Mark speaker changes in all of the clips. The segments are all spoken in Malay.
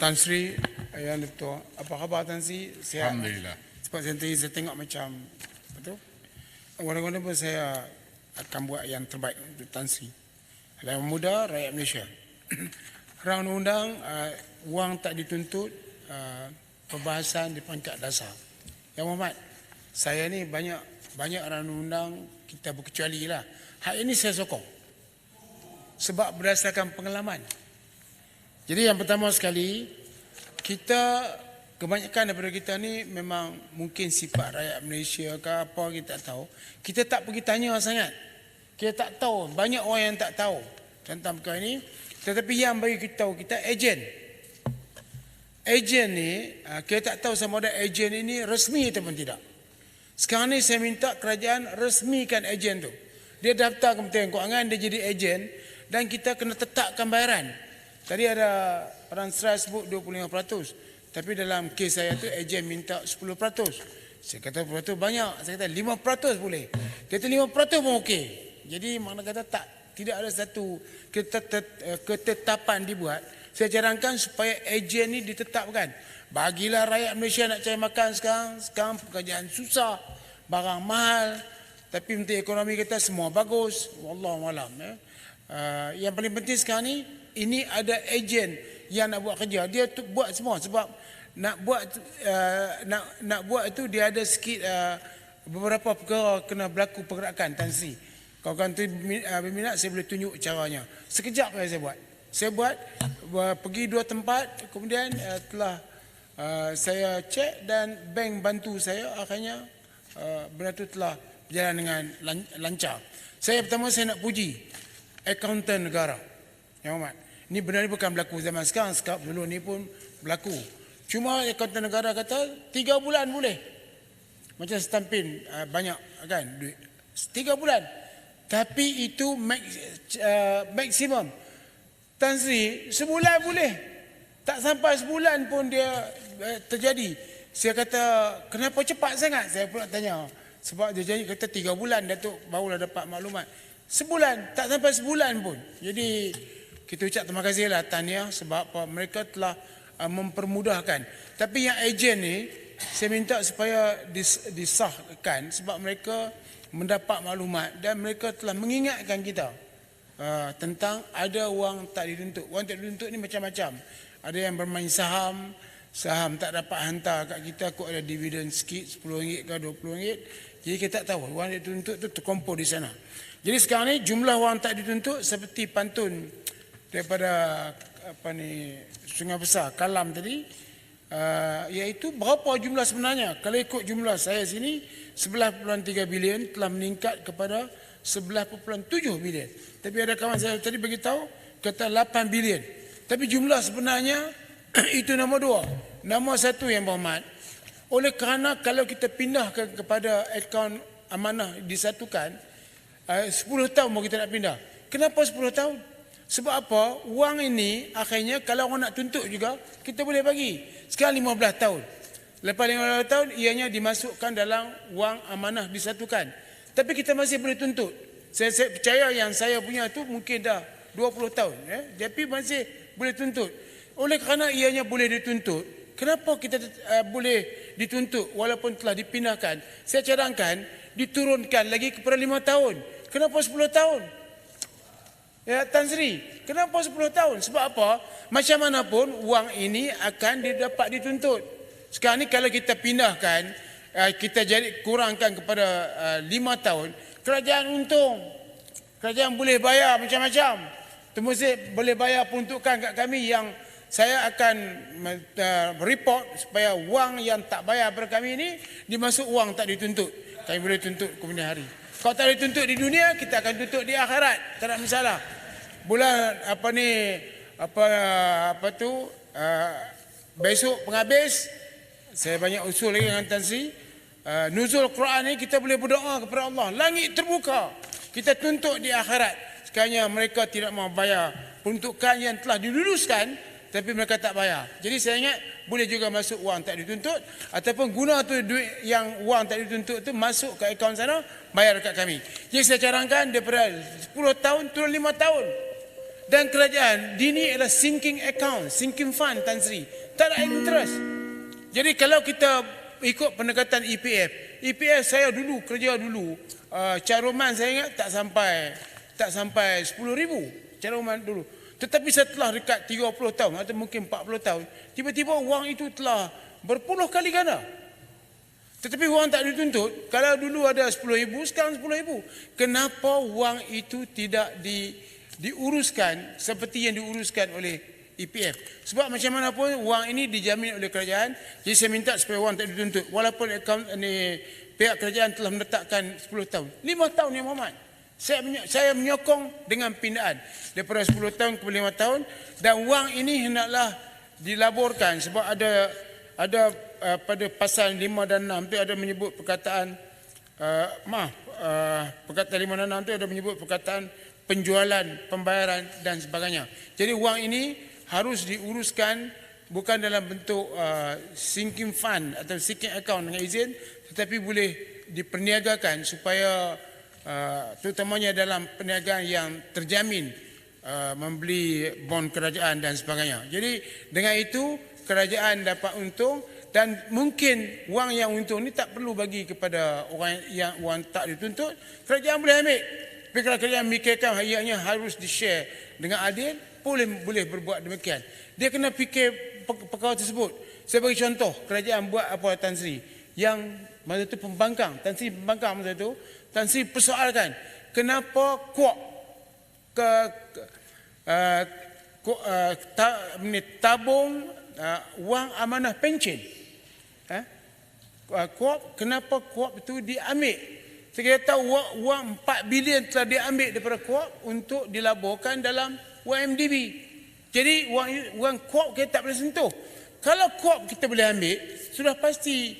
Speaker 1: Tan Sri, yang itu, apa khabar Tan Sri? Saya,
Speaker 2: Alhamdulillah.
Speaker 1: sebab saya tengok macam, betul? Walaupun pun saya akan buat yang terbaik untuk Tan Sri. Yang muda, rakyat Malaysia. Rang undang, wang tak dituntut, perbahasan di peringkat dasar. Yang Muhammad, saya ni banyak rang undang kita berkecuali lah. Hal ini saya sokong. Sebab berdasarkan pengalaman. Jadi yang pertama sekali, kebanyakan daripada kita ni memang mungkin sifat rakyat Malaysia ke apa kita tak tahu. Kita tak pergi tanya sangat. Kita tak tahu, banyak orang yang tak tahu tentang perkara ini. Tetapi yang bagi kita tahu, kita ejen. Ejen ni, kita tak tahu sama ada ejen ini resmi ataupun tidak. Sekarang ni saya minta kerajaan resmikan ejen tu. Dia daftar Kementerian Kewangan, dia jadi ejen dan kita kena tetapkan bayaran. Tadi ada peran serai sebut 25%. Tapi dalam kes saya tu ejen minta 10%. Saya kata 10% banyak. Saya kata 5% boleh. Kata 5% pun okey. Jadi makna kata tidak ada satu ketetapan dibuat. Saya cadangkan supaya ejen ni ditetapkan. Bagilah rakyat Malaysia nak cari makan sekarang. Sekarang pekerjaan susah. Barang mahal. Tapi Menteri Ekonomi kata semua bagus. Wallahualam. Yang paling penting sekarang ni, ini ada ejen yang nak buat kerja. Dia buat semua sebab nak buat itu dia ada sikit beberapa perkara kena berlaku pergerakan Tan Sri. Kalau kan tu berminat saya boleh tunjuk caranya. Sekejap saya buat. Saya buat pergi 2 tempat, kemudian telah saya cek dan bank bantu saya, akhirnya benda tu telah berjalan dengan lancar. Pertama saya nak puji akauntan negara. Yang Amat. Ini benar bukan berlaku zaman sekarang, dulu ni pun berlaku. Cuma akauntan negara kata 3 bulan boleh. Macam setampin banyak kan duit. 3 bulan. Tapi itu maksimum. Tan Sri, sebulan boleh. Tak sampai sebulan pun dia terjadi. Saya kata, kenapa cepat sangat? Saya pula tanya. Sebab dia janji kata 3 bulan Datuk barulah dapat maklumat. Sebulan, tak sampai sebulan pun. Jadi kita ucap terima kasihlah tahniah sebab mereka telah mempermudahkan. Tapi yang ejen ni saya minta supaya disahkan sebab mereka mendapat maklumat dan mereka telah mengingatkan kita tentang ada wang tak dituntut. Wang tak dituntut ni macam-macam. Ada yang bermain saham tak dapat hantar kat kita, kok ada dividen sikit RM10 ke RM20. Jadi kita tak tahu wang tak dituntut tu terkumpul di sana. Jadi sekarang ni jumlah wang tak dituntut seperti pantun daripada Sungai Besar Kalam tadi, iaitu berapa jumlah sebenarnya. Kalau ikut jumlah saya sini 11.3 bilion telah meningkat kepada 11.7 bilion. Tapi ada kawan saya tadi beritahu kata 8 bilion. Tapi jumlah sebenarnya itu nombor 2. Nombor 1 yang berhormat, oleh kerana kalau kita pindahkan kepada akaun amanah disatukan, 10 tahun baru kita nak pindah. Kenapa 10 tahun? Sebab apa? Wang ini akhirnya kalau orang nak tuntut juga, kita boleh bagi. Sekarang 15 tahun. Lepas 15 tahun, ianya dimasukkan dalam wang amanah disatukan. Tapi kita masih boleh tuntut. Saya percaya yang saya punya tu mungkin dah 20 tahun. Tapi masih boleh tuntut. Oleh kerana ianya boleh dituntut, kenapa kita boleh dituntut walaupun telah dipindahkan? Saya cadangkan diturunkan lagi kepada 5 tahun. Kenapa 10 tahun? Ya, Tan Sri, kenapa 10 tahun? Sebab apa? Macam mana pun wang ini akan dapat dituntut. Sekarang ni kalau kita pindahkan, kita jadi kurangkan kepada 5 tahun, kerajaan untung. Kerajaan boleh bayar macam-macam. Termasuk boleh bayar peruntukan kat kami yang saya akan report supaya wang yang tak bayar pada kami ini dimasuk wang tak dituntut. Kami boleh tuntut kemudian hari. Kalau tak dituntut di dunia, kita akan tuntut di akhirat. Tak ada masalah. Bulan besok penghabis, saya banyak usul lagi dengan Tan Sri. Nuzul Quran ni kita boleh berdoa kepada Allah. Langit terbuka. Kita tuntut di akhirat. Sekiranya mereka tidak mau bayar peruntukan yang telah diluluskan, tapi mereka tak bayar. Jadi saya ingat boleh juga masuk wang tak dituntut, ataupun guna tu duit yang wang tak dituntut tu masuk ke akaun sana, bayar dekat kami. Jadi saya cadangkan daripada 10 tahun turun 5 tahun. Dan kerajaan dini adalah sinking account, sinking fund, Tan Sri. Tak ada interest. Jadi kalau kita ikut pendekatan EPF saya dulu kerja dulu, caruman saya ingat tak sampai 10,000 caruman dulu. Tetapi setelah dekat 30 tahun atau mungkin 40 tahun, tiba-tiba wang itu telah berpuluh kali ganda. Tetapi wang tak dituntut. Kalau dulu ada 10,000, sekarang 10,000. Kenapa wang itu tidak diuruskan seperti yang diuruskan oleh EPF? Sebab macam mana pun wang ini dijamin oleh kerajaan. Jadi saya minta supaya wang tak dituntut. Walaupun pihak kerajaan telah meletakkan 10 tahun. 5 tahun yang Muhammad. Saya menyokong dengan pindaan daripada 10 tahun ke 5 tahun. Dan wang ini hendaklah dilaborkan. Sebab ada pada pasal 5 dan 6 tu ada menyebut perkataan perkataan 5 dan 6 tu ada menyebut perkataan penjualan, pembayaran dan sebagainya. Jadi wang ini harus diuruskan bukan dalam bentuk sinking fund atau sinking account dengan izin, tetapi boleh diperniagakan supaya terutamanya dalam perniagaan yang terjamin, membeli bond kerajaan dan sebagainya. Jadi dengan itu kerajaan dapat untung dan mungkin wang yang untung ni tak perlu bagi kepada orang yang wang tak dituntut, kerajaan boleh ambil. Tapi kalau kerajaan mikirkan hayatnya harus di-share dengan adil, boleh berbuat demikian. Dia kena fikir perkara tersebut. Saya bagi contoh, kerajaan buat apa Tan Sri? Yang masa tu pembangkang, Tan Sri pembangkang masa tu, Tan Sri persoalkan, kenapa kuok tabung wang amanah pencen? Kenapa kuok itu diambil? Saya tahu wang 4 bilion telah diambil daripada kuok untuk dilaborkan dalam YMDB. Jadi wang kuok kita tak boleh sentuh. Kalau kuok kita boleh ambil, sudah pasti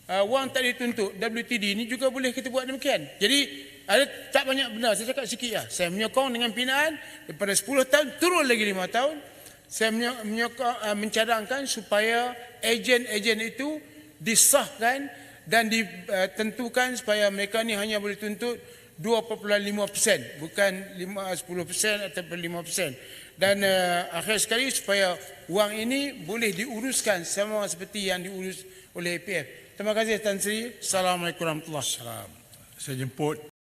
Speaker 1: wang tak dituntut. WTD ini juga boleh kita buat demikian. Jadi ada tak banyak benda, saya cakap sikit lah. Saya menyokong dengan pinaan daripada 10 tahun turun lagi 5 tahun. Saya menyokong, mencadangkan supaya ejen-ejen itu disahkan dan ditentukan supaya mereka ni hanya boleh tuntut 2.5%, bukan 10% atau 5%. Dan akhir sekali supaya wang ini boleh diuruskan sama seperti yang diurus oleh EPF. Terima kasih Tan Sri. Assalamualaikum warahmatullahi wabarakatuh.
Speaker 2: Saya jemput